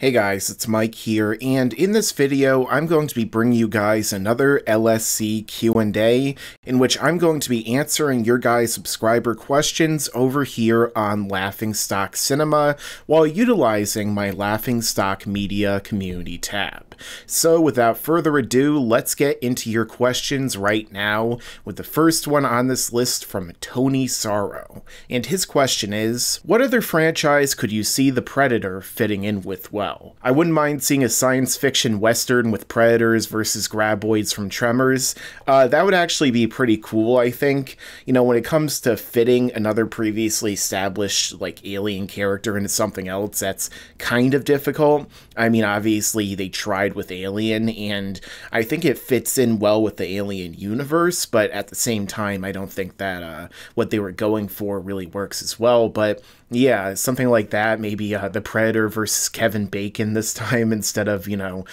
Hey guys, it's Mike here, and in this video, I'm going to be bringing you guys another LSC Q&A, in which I'm going to be answering your guys' subscriber questions over here on Laughingstock Cinema, while utilizing my Laughingstock Media Community tab. So without further ado, let's get into your questions right now, with the first one on this list from Tony Sorrow. And his question is, what other franchise could you see the Predator fitting in with well? I wouldn't mind seeing a science fiction western with predators versus graboids from Tremors. That would actually be pretty cool, I think. You know, when it comes to fitting another previously established, like, alien character into something else, that's kind of difficult. I mean, obviously, they tried with Alien, and I think it fits in well with the Alien universe, but at the same time, I don't think that what they were going for really works as well. But yeah, something like that, maybe the Predator versus Kevin Bacon this time instead of, you know,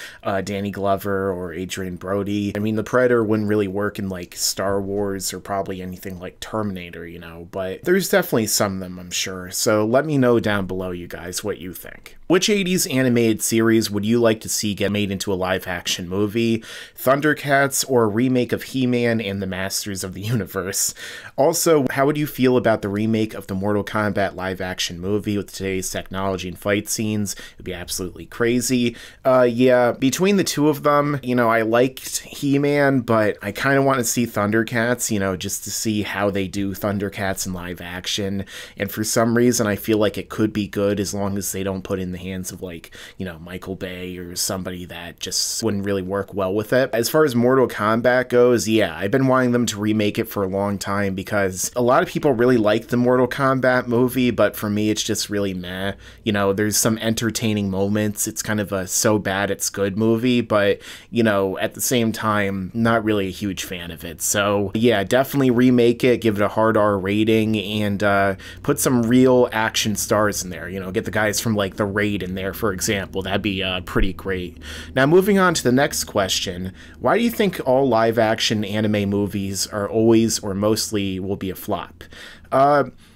Danny Glover or Adrian Brody. I mean, the Predator wouldn't really work in, like, Star Wars or probably anything like Terminator, you know, but there's definitely some of them, I'm sure. So let me know down below, you guys, what you think. Which 80s animated series would you like to see get made into a live-action movie? Thundercats or a remake of He-Man and the Masters of the Universe? Also, how would you feel about the remake of the Mortal Kombat live-action movie with today's technology and fight scenes? It would be absolutely crazy. Yeah, between the two of them, you know, I liked He-Man, but I kind of want to see Thundercats, you know, just to see how they do Thundercats in live action. And for some reason, I feel like it could be good as long as they don't put in the hands of, like, you know, Michael Bay or somebody that just wouldn't really work well with it. As far as Mortal Kombat goes, yeah, I've been wanting them to remake it for a long time because a lot of people really like the Mortal Kombat movie, but for me, it's just really meh. You know, there's some entertaining moments. It's kind of a so bad it's good movie, but, you know, at the same time, not really a huge fan of it. So yeah, definitely remake it, give it a hard R rating, and put some real action stars in there. You know, get the guys from, like, The Raid in there, for example. That'd be pretty great. Now, moving on to the next question, why do you think all live-action anime movies are always or mostly will be a flop?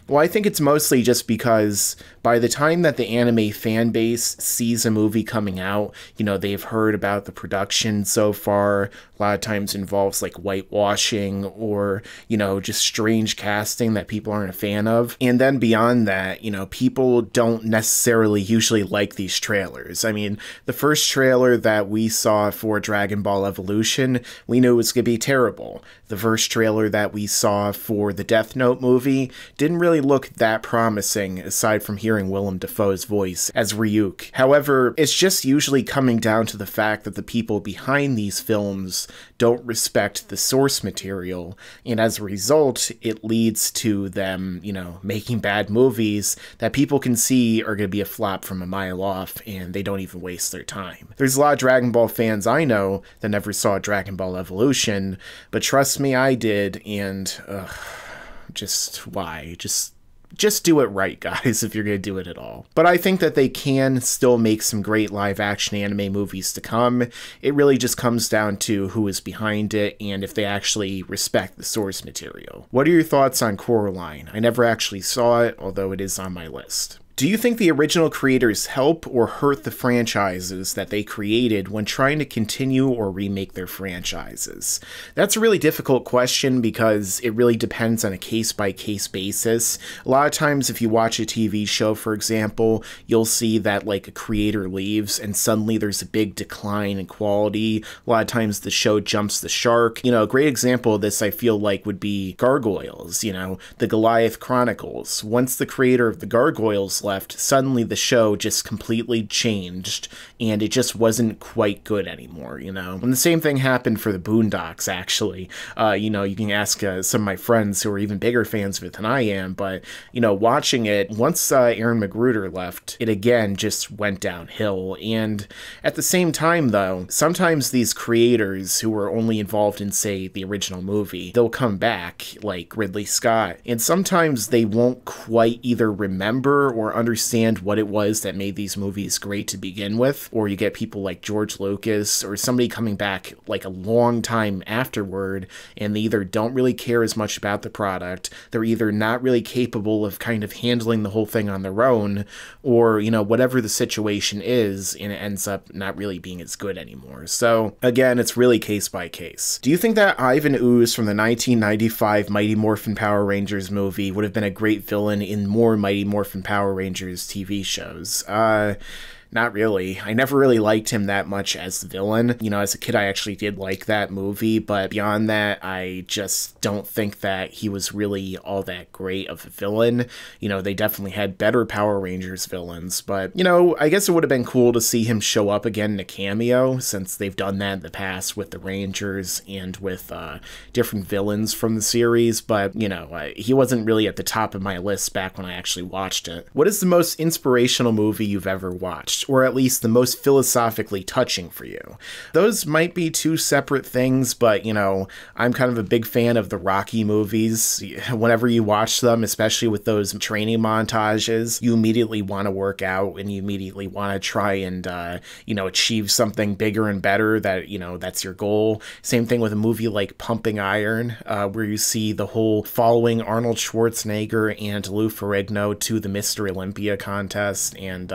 Well, I think it's mostly just because by the time that the anime fan base sees a movie coming out, you know, they've heard about the production so far. A lot of times involves, like, whitewashing or, you know, just strange casting that people aren't a fan of. And then beyond that, you know, people don't necessarily usually like these trailers. I mean, the first trailer that we saw for Dragon Ball Evolution, we knew it was going to be terrible. The first trailer that we saw for the Death Note movie didn't really look that promising, aside from hearing Willem Dafoe's voice as Ryuk. However, it's just usually coming down to the fact that the people behind these films don't respect the source material, and as a result, it leads to them, you know, making bad movies that people can see are going to be a flop from a mile off, and they don't even waste their time. There's a lot of Dragon Ball fans I know that never saw Dragon Ball Evolution, but trust me, I did, and just why? Just do it right, guys, if you're going to do it at all. But I think that they can still make some great live-action anime movies to come. It really just comes down to who is behind it and if they actually respect the source material. What are your thoughts on Coraline? I never actually saw it, although it is on my list. Do you think the original creators help or hurt the franchises that they created when trying to continue or remake their franchises? That's a really difficult question because it really depends on a case-by-case basis. A lot of times if you watch a TV show, for example, you'll see that, like, a creator leaves and suddenly there's a big decline in quality. A lot of times the show jumps the shark. You know, a great example of this I feel like would be Gargoyles, you know, the Goliath Chronicles. Once the creator of the Gargoyles left, suddenly the show just completely changed, and it just wasn't quite good anymore, you know? And the same thing happened for the Boondocks, actually. You know, you can ask some of my friends who are even bigger fans of it than I am, but, you know, watching it, once Aaron Magruder left, it again just went downhill. And at the same time, though, sometimes these creators who were only involved in, say, the original movie, they'll come back, like Ridley Scott, and sometimes they won't quite either remember or or understand what it was that made these movies great to begin with, or you get people like George Lucas or somebody coming back like a long time afterward, and they either don't really care as much about the product, they're either not really capable of kind of handling the whole thing on their own, or, you know, whatever the situation is, and it ends up not really being as good anymore. So again, it's really case by case. Do you think that Ivan Ooze from the 1995 Mighty Morphin Power Rangers movie would have been a great villain in more Mighty Morphin Power Rangers TV shows? Not really. I never really liked him that much as the villain. You know, as a kid, I actually did like that movie, but beyond that, I just don't think that he was really all that great of a villain. You know, they definitely had better Power Rangers villains, but, you know, I guess it would have been cool to see him show up again in a cameo, since they've done that in the past with the Rangers and with different villains from the series, but, you know, he wasn't really at the top of my list back when I actually watched it. What is the most inspirational movie you've ever watched? Or at least the most philosophically touching for you? Those might be two separate things, but, you know, I'm kind of a big fan of the Rocky movies. Whenever you watch them, especially with those training montages, you immediately want to work out, and you immediately want to try and, you know, achieve something bigger and better, that, you know, that's your goal. Same thing with a movie like Pumping Iron, where you see the whole following Arnold Schwarzenegger and Lou Ferrigno to the Mr. Olympia contest, and,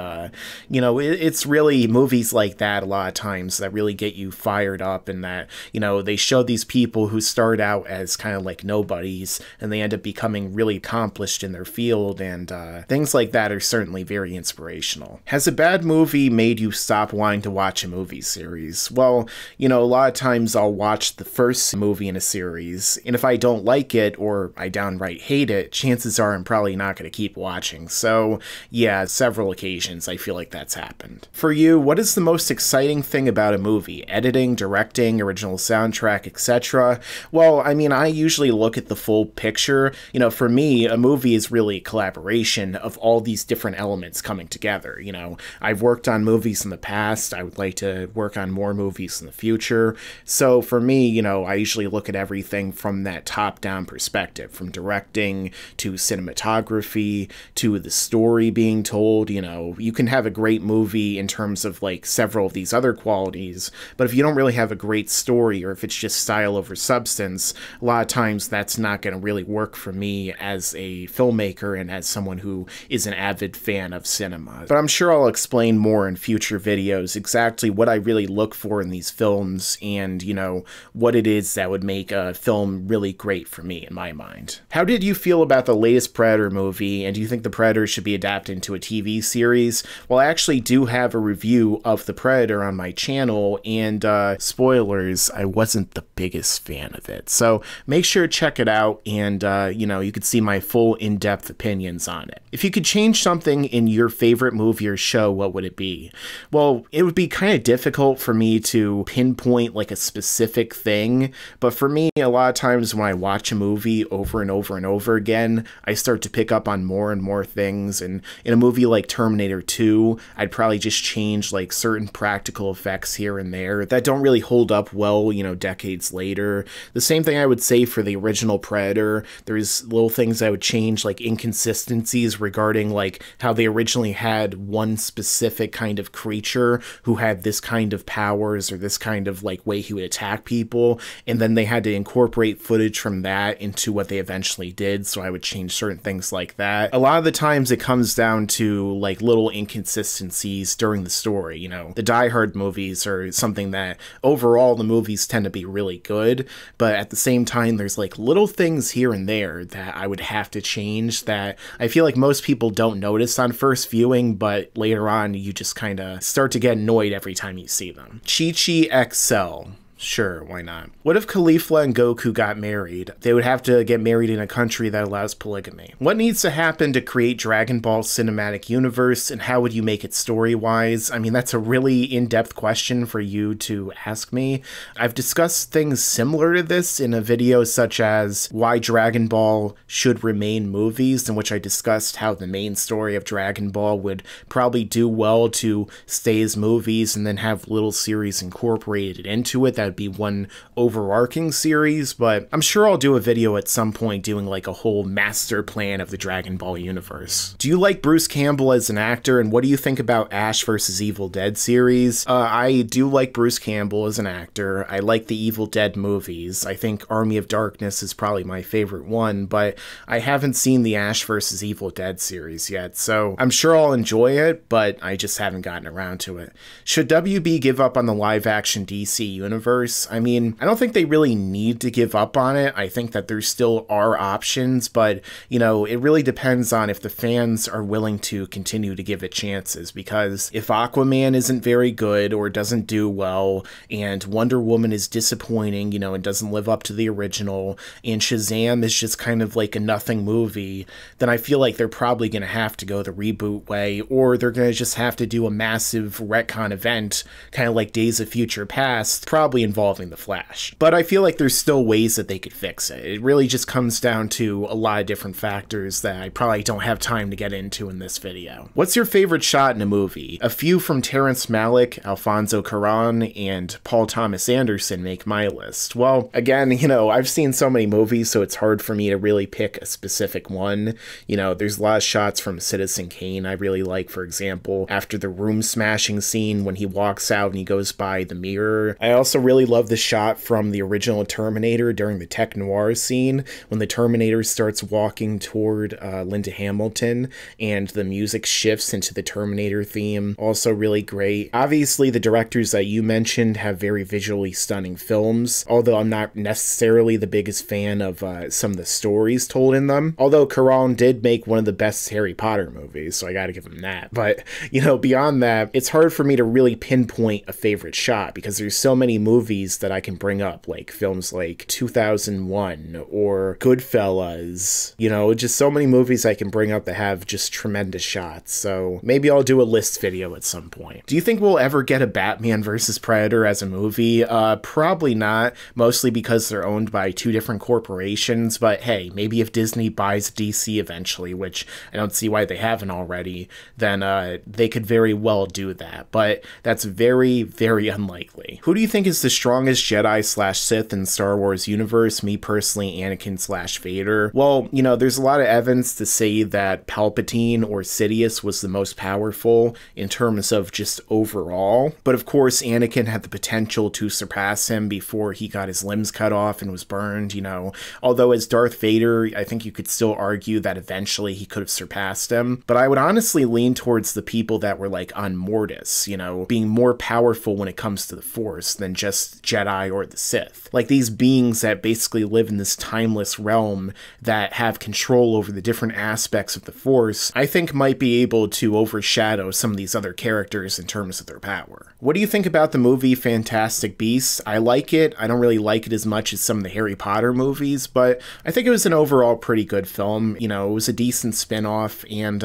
you know, it's really movies like that a lot of times that really get you fired up, and that, you know, they show these people who start out as kind of like nobodies, and they end up becoming really accomplished in their field, and things like that are certainly very inspirational. Has a bad movie made you stop wanting to watch a movie series? Well, you know, a lot of times I'll watch the first movie in a series, and if I don't like it, or I downright hate it, chances are I'm probably not going to keep watching. So yeah, several occasions I feel like that's happened. For you, what is the most exciting thing about a movie? Editing, directing, original soundtrack, etc.? Well, I mean, I usually look at the full picture. You know, for me, a movie is really a collaboration of all these different elements coming together. You know, I've worked on movies in the past. I would like to work on more movies in the future. So for me, you know, I usually look at everything from that top-down perspective, from directing to cinematography to the story being told. You know, you can have a great movie in terms of like several of these other qualities, but if you don't really have a great story, or if it's just style over substance, a lot of times that's not going to really work for me as a filmmaker and as someone who is an avid fan of cinema. But I'm sure I'll explain more in future videos exactly what I really look for in these films, and, you know, what it is that would make a film really great for me in my mind. How did you feel about the latest Predator movie, and do you think the Predator should be adapted into a TV series? Well, I actually do have a review of The Predator on my channel, and spoilers, I wasn't the biggest fan of it. So make sure to check it out, and you know, you could see my full in-depth opinions on it. If you could change something in your favorite movie or show, what would it be? Well, it would be kind of difficult for me to pinpoint like a specific thing, but for me, a lot of times when I watch a movie over and over and over again, I start to pick up on more and more things, and in a movie like Terminator 2, I'd probably just change like certain practical effects here and there that don't really hold up well, you know, decades later. The same thing I would say for the original Predator. There's little things I would change, like inconsistencies regarding like how they originally had one specific kind of creature who had this kind of powers, or this kind of like way he would attack people, and then they had to incorporate footage from that into what they eventually did, so I would change certain things like that. A lot of the times it comes down to like little inconsistencies during the story. You know, the Die Hard movies are something that overall the movies tend to be really good, but at the same time there's like little things here and there that I would have to change that I feel like most people don't notice on first viewing, but later on you just kind of start to get annoyed every time you see them. Chi-Chi XL. Sure, why not? What if Caulifla and Goku got married? They would have to get married in a country that allows polygamy. What needs to happen to create Dragon Ball Cinematic Universe, and how would you make it story-wise? I mean, that's a really in-depth question for you to ask me. I've discussed things similar to this in a video such as why Dragon Ball should remain movies, in which I discussed how the main story of Dragon Ball would probably do well to stay as movies and then have little series incorporated into it that that'd be one overarching series, but I'm sure I'll do a video at some point doing like a whole master plan of the Dragon Ball universe. Do you like Bruce Campbell as an actor, and what do you think about Ash vs. Evil Dead series? I do like Bruce Campbell as an actor. I like the Evil Dead movies. I think Army of Darkness is probably my favorite one, but I haven't seen the Ash vs. Evil Dead series yet, so I'm sure I'll enjoy it, but I just haven't gotten around to it. Should WB give up on the live-action DC universe? I mean, I don't think they really need to give up on it. I think that there still are options, but, you know, it really depends on if the fans are willing to continue to give it chances, because if Aquaman isn't very good or doesn't do well, and Wonder Woman is disappointing, you know, and doesn't live up to the original, and Shazam is just kind of like a nothing movie, then I feel like they're probably going to have to go the reboot way, or they're going to just have to do a massive retcon event, kind of like Days of Future Past, probably involving the Flash. But I feel like there's still ways that they could fix it. It really just comes down to a lot of different factors that I probably don't have time to get into in this video. What's your favorite shot in a movie? A few from Terrence Malick, Alfonso Cuarón, and Paul Thomas Anderson make my list. Well, again, you know, I've seen so many movies, so it's hard for me to really pick a specific one. You know, there's a lot of shots from Citizen Kane I really like, for example, after the room smashing scene when he walks out and he goes by the mirror. I also really love the shot from the original Terminator during the tech noir scene when the Terminator starts walking toward Linda Hamilton and the music shifts into the Terminator theme. Also really great. Obviously, the directors that you mentioned have very visually stunning films, although I'm not necessarily the biggest fan of some of the stories told in them. Although Cuarón did make one of the best Harry Potter movies, so I gotta give him that. But, you know, beyond that, it's hard for me to really pinpoint a favorite shot because there's so many movies that I can bring up, like films like 2001 or Goodfellas, you know, just so many movies I can bring up that have just tremendous shots. So maybe I'll do a list video at some point. Do you think we'll ever get a Batman vs. Predator as a movie? Probably not, mostly because they're owned by two different corporations, but hey, maybe if Disney buys DC eventually, which I don't see why they haven't already, then they could very well do that, but that's very, very unlikely. Who do you think is the strongest Jedi/Sith in Star Wars universe? Me personally, Anakin/Vader. Well, you know, there's a lot of evidence to say that Palpatine or Sidious was the most powerful in terms of just overall, but of course Anakin had the potential to surpass him before he got his limbs cut off and was burned, you know, although as Darth Vader, I think you could still argue that eventually he could have surpassed him, but I would honestly lean towards the people that were like on Mortis, you know, being more powerful when it comes to the Force than just Jedi or the Sith. Like these beings that basically live in this timeless realm that have control over the different aspects of the Force, I think might be able to overshadow some of these other characters in terms of their power. What do you think about the movie Fantastic Beasts? I like it. I don't really like it as much as some of the Harry Potter movies, but I think it was an overall pretty good film. You know, it was a decent spin-off, and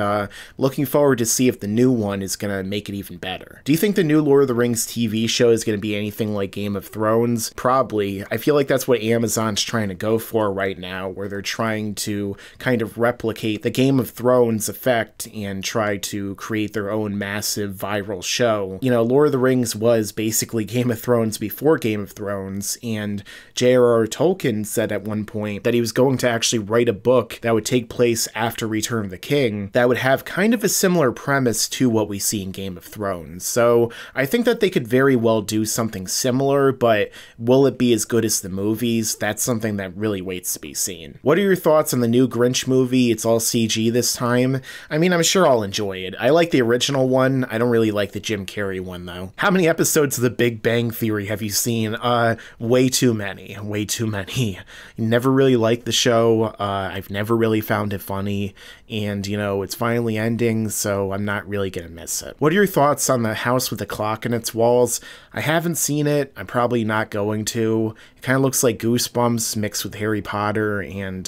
looking forward to see if the new one is gonna make it even better. Do you think the new Lord of the Rings TV show is gonna be anything like Game of Thrones? Probably. I feel like that's what Amazon's trying to go for right now, where they're trying to kind of replicate the Game of Thrones effect and try to create their own massive viral show. You know, Lord of the Rings was basically Game of Thrones before Game of Thrones, and J.R.R. Tolkien said at one point that he was going to actually write a book that would take place after Return of the King that would have kind of a similar premise to what we see in Game of Thrones. So I think that they could very well do something similar, but will it be as good as the movies? That's something that really waits to be seen. What are your thoughts on the new Grinch movie? It's all CG this time. I mean, I'm sure I'll enjoy it. I like the original one. I don't really like the Jim Carrey one, though. How many episodes of The Big Bang Theory have you seen? Way too many. Way too many. Never really liked the show. I've never really found it funny, and, you know, it's finally ending, so I'm not really gonna miss it. What are your thoughts on The House with a Clock in Its Walls? I haven't seen it. I'm probably not going to. It kind of looks like Goosebumps mixed with Harry Potter, and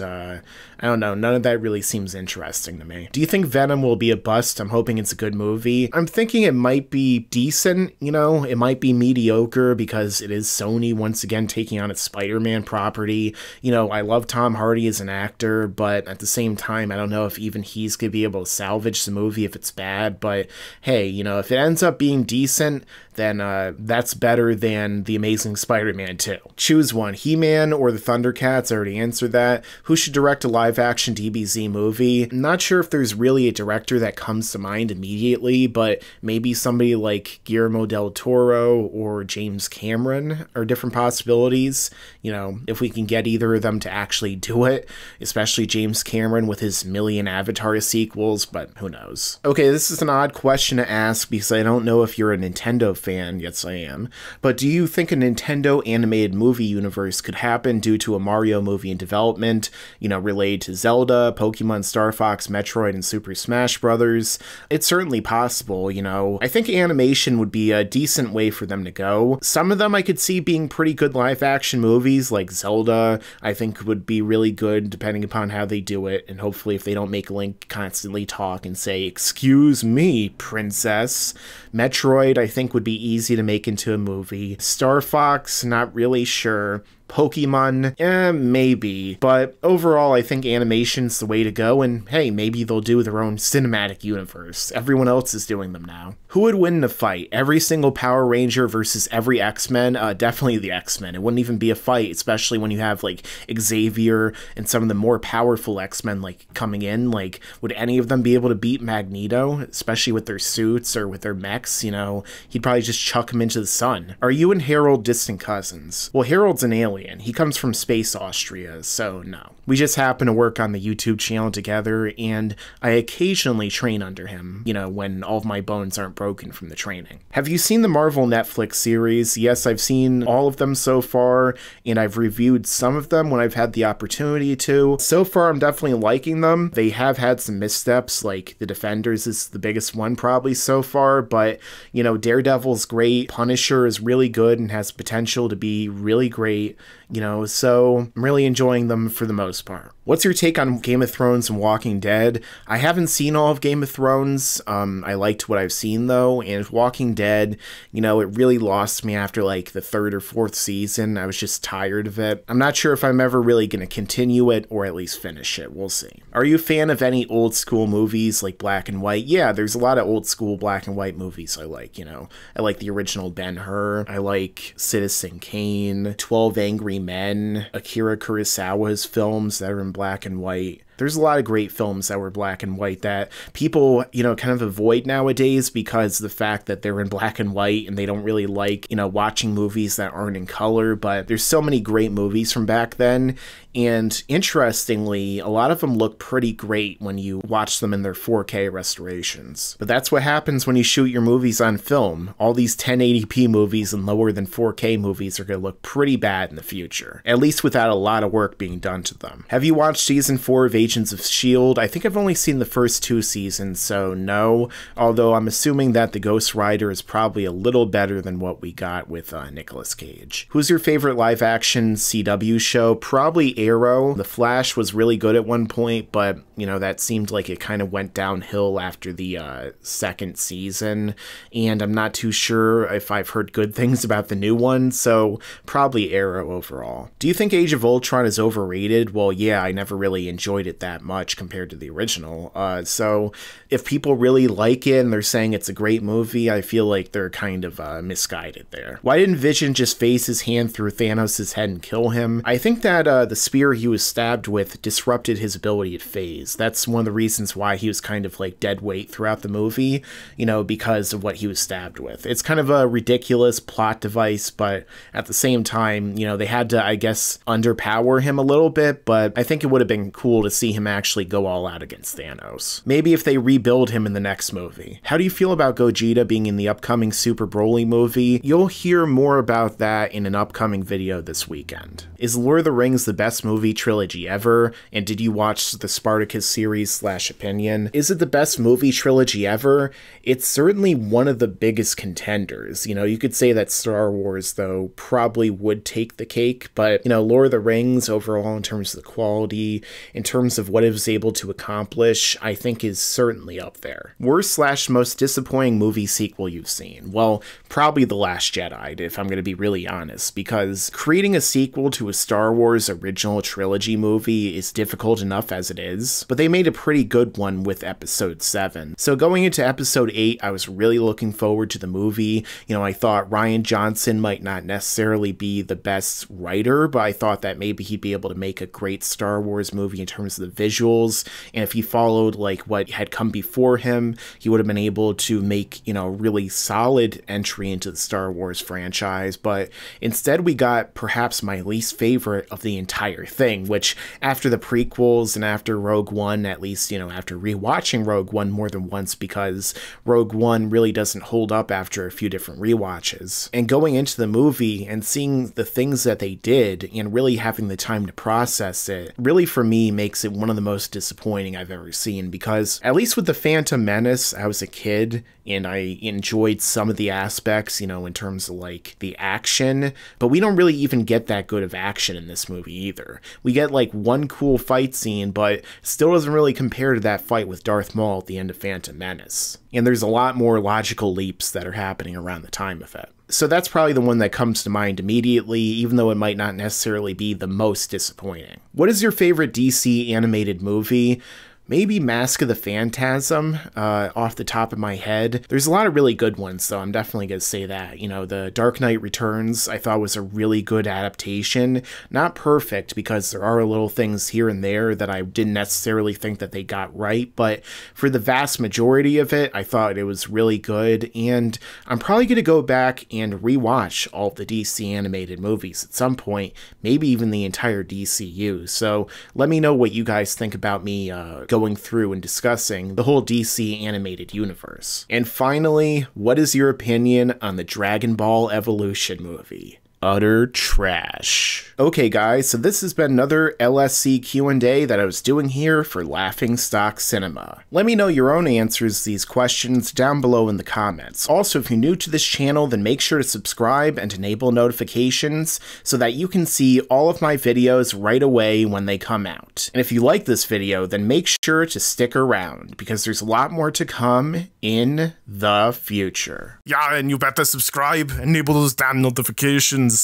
I don't know, none of that really seems interesting to me. Do you think Venom will be a bust? I'm hoping it's a good movie. I'm thinking it might be decent, you know, it might be mediocre because it is Sony once again taking on its Spider-Man property. You know, I love Tom Hardy as an actor, but at the same time, I don't know if even he's gonna be able to salvage the movie if it's bad, but hey, you know, if it ends up being decent, then that's better than The Amazing Spider-Man 2. Choose one, He-Man or the Thundercats. I already answered that. Who should direct a live-action DBZ movie? I'm not sure if there's really a director that comes to mind immediately, but maybe somebody like Guillermo del Toro or James Cameron are different possibilities. You know, if we can get either of them to actually do it, especially James Cameron with his million Avatar sequels, but who knows. Okay, this is an odd question to ask because I don't know if you're a Nintendo fan. Yes, I am. But do you think a Nintendo animated movie universe could happen due to a Mario movie in development, you know, related to Zelda, Pokemon, Starfox, Metroid, and Super Smash Brothers? It's certainly possible, you know. I think animation would be a decent way for them to go. Some of them I could see being pretty good live action movies, like Zelda, I think would be really good depending upon how they do it, and hopefully if they don't make Link constantly talk and say, "Excuse me, princess." Metroid, I think, would be easy to make into a movie. Star Fox, not really sure. Pokemon, maybe. But overall, I think animation's the way to go, and hey, maybe they'll do their own cinematic universe. Everyone else is doing them now. Who would win in a fight? Every single Power Ranger versus every X-Men? Definitely the X-Men. It wouldn't even be a fight, especially when you have, like, Xavier and some of the more powerful X-Men, like, coming in. Like, would any of them be able to beat Magneto? Especially with their suits or with their mechs, you know? He'd probably just chuck him into the sun. Are you and Harold distant cousins? Well, Harold's an alien. He comes from Space Austria, so no. We just happen to work on the YouTube channel together, and I occasionally train under him, you know, when all of my bones aren't broken from the training. Have you seen the Marvel Netflix series? Yes, I've seen all of them so far, and I've reviewed some of them when I've had the opportunity to. So far, I'm definitely liking them. They have had some missteps, like The Defenders is the biggest one probably so far, but, you know, Daredevil's great, Punisher is really good and has potential to be really great. You know, so I'm really enjoying them for the most part. What's your take on Game of Thrones and Walking Dead? I haven't seen all of Game of Thrones. I liked what I've seen, though, and Walking Dead, you know, it really lost me after, like, the 3rd or 4th season. I was just tired of it. I'm not sure if I'm ever really going to continue it, or at least finish it. We'll see. Are you a fan of any old school movies, like black and white? Yeah, there's a lot of old school black and white movies I like, you know. I like the original Ben-Hur. I like Citizen Kane, 12 Angry Men, Akira Kurosawa's films that are in black and white. There's a lot of great films that were black and white that people, you know, kind of avoid nowadays because of the fact that they're in black and white and they don't really like, you know, watching movies that aren't in color. But there's so many great movies from back then. And interestingly, a lot of them look pretty great when you watch them in their 4K restorations. But that's what happens when you shoot your movies on film. All these 1080p movies and lower than 4K movies are going to look pretty bad in the future, at least without a lot of work being done to them. Have you watched season 4 of Agents of S.H.I.E.L.D.? I think I've only seen the first 2 seasons, so no. Although I'm assuming that The Ghost Rider is probably a little better than what we got with Nicolas Cage. Who's your favorite live-action CW show? Probably Arrow. The Flash was really good at one point, but, you know, that seemed like it kind of went downhill after the 2nd season, and I'm not too sure if I've heard good things about the new one, so probably Arrow overall. Do you think Age of Ultron is overrated? Well, yeah, I never really enjoyed it that much compared to the original, so if people really like it and they're saying it's a great movie, I feel like they're kind of misguided there. Why didn't Vision just phase his hand through Thanos' head and kill him? I think that the spear he was stabbed with disrupted his ability to phase. That's one of the reasons why he was kind of like dead weight throughout the movie, you know, because of what he was stabbed with. It's kind of a ridiculous plot device, but at the same time, you know, they had to, I guess, underpower him a little bit, but I think it would have been cool to see him actually go all out against Thanos. Maybe if they rebuild him in the next movie. How do you feel about Gogeta being in the upcoming Super Broly movie? You'll hear more about that in an upcoming video this weekend. Is Lord of the Rings the best movie trilogy ever? And did you watch the Spartacus series / opinion? Is it the best movie trilogy ever? It's certainly one of the biggest contenders. You know, you could say that Star Wars, though, probably would take the cake, but, you know, Lord of the Rings overall in terms of the quality, in terms terms of what it was able to accomplish, I think is certainly up there. Worst/most disappointing movie sequel you've seen? Well, probably The Last Jedi, if I'm going to be really honest, because creating a sequel to a Star Wars original trilogy movie is difficult enough as it is, but they made a pretty good one with Episode 7. So going into Episode 8, I was really looking forward to the movie. You know, I thought Rian Johnson might not necessarily be the best writer, but I thought that maybe he'd be able to make a great Star Wars movie in terms of the visuals, and if he followed like what had come before him, he would have been able to make, you know, really solid entry into the Star Wars franchise. But instead we got perhaps my least favorite of the entire thing, which after the prequels and after Rogue One, at least, you know, after rewatching Rogue One more than once, because Rogue One really doesn't hold up after a few different rewatches, and going into the movie and seeing the things that they did and really having the time to process it, really for me makes it one of the most disappointing I've ever seen. Because at least with The Phantom Menace, I was a kid and I enjoyed some of the aspects, you know, in terms of like the action, but we don't really even get that good of action in this movie either. We get like one cool fight scene, but still doesn't really compare to that fight with Darth Maul at the end of Phantom Menace. And there's a lot more logical leaps that are happening around the time of it. So that's probably the one that comes to mind immediately, even though it might not necessarily be the most disappointing. What is your favorite DC animated movie? Maybe Mask of the Phantasm, off the top of my head. There's a lot of really good ones, so I'm definitely going to say that. You know, The Dark Knight Returns, I thought was a really good adaptation. Not perfect, because there are little things here and there that I didn't necessarily think that they got right, but for the vast majority of it, I thought it was really good, and I'm probably going to go back and rewatch all of the DC animated movies at some point, maybe even the entire DCU. So let me know what you guys think about me going through and discussing the whole DC animated universe. And finally, what is your opinion on the Dragon Ball Evolution movie? Utter trash. Okay guys, so this has been another LSC Q&A that I was doing here for Laughingstock Cinema. Let me know your own answers to these questions down below in the comments. Also, if you're new to this channel, then make sure to subscribe and enable notifications so that you can see all of my videos right away when they come out. And if you like this video, then make sure to stick around, because there's a lot more to come in the future. Yeah, and you better subscribe, enable those damn notifications.